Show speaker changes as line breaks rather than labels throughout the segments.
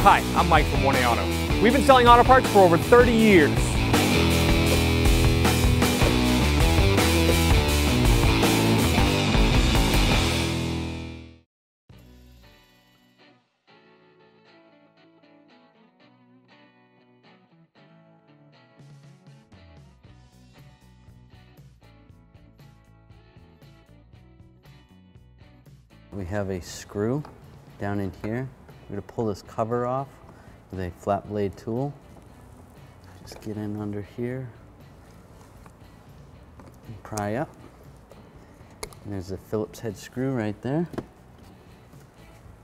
Hi, I'm Mike from 1A Auto. We've been selling auto parts for over 30 years.
We have a screw down in here. We're going to pull this cover off with a flat blade tool. Just get in under here and pry up. And there's a Phillips head screw right there.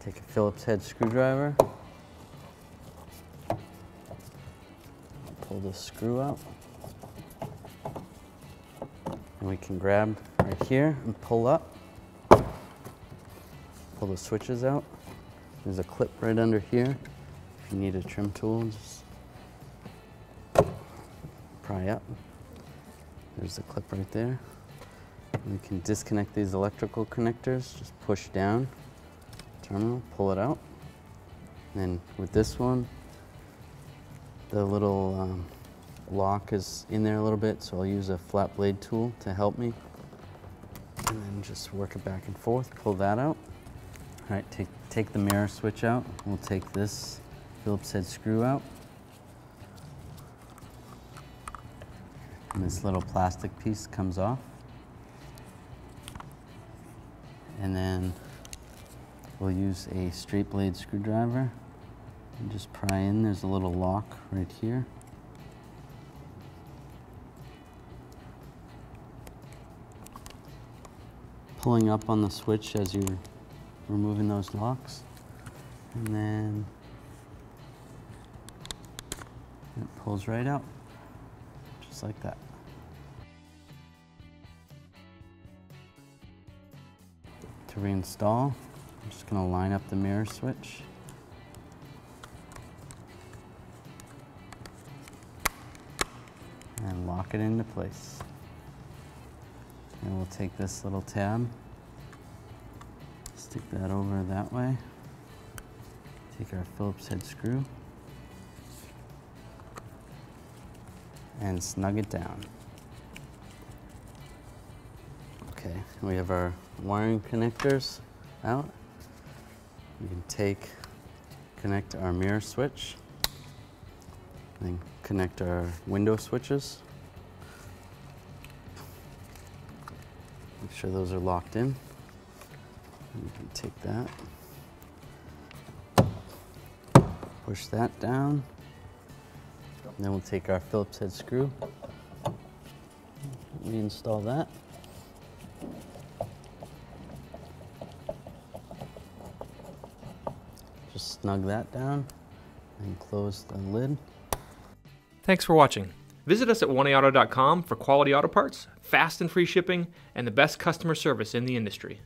Take a Phillips head screwdriver, pull this screw out, and we can grab right here and pull up. Pull the switches out. There's a clip right under here. If you need a trim tool, just pry up. There's the clip right there. We can disconnect these electrical connectors. Just push down, terminal, pull it out. And then with this one, the little lock is in there a little bit, so I'll use a flat blade tool to help me. And then just work it back and forth, pull that out. All right, take the mirror switch out. We'll take this Phillips head screw out. And this little plastic piece comes off. And then we'll use a straight blade screwdriver and just pry in. There's a little lock right here. Pulling up on the switch as you're removing those locks, and then it pulls right out, just like that. To reinstall, I'm just going to line up the mirror switch. And lock it into place. And we'll take this little tab, stick that over that way, take our Phillips head screw, and snug it down. Okay, we have our wiring connectors out. We can connect our mirror switch, then connect our window switches. Make sure those are locked in. You can take that, push that down, and then we'll take our Phillips head screw, reinstall that. Just snug that down and close the lid.
Thanks for watching. Visit us at 1AAuto.com for quality auto parts, fast and free shipping, and the best customer service in the industry.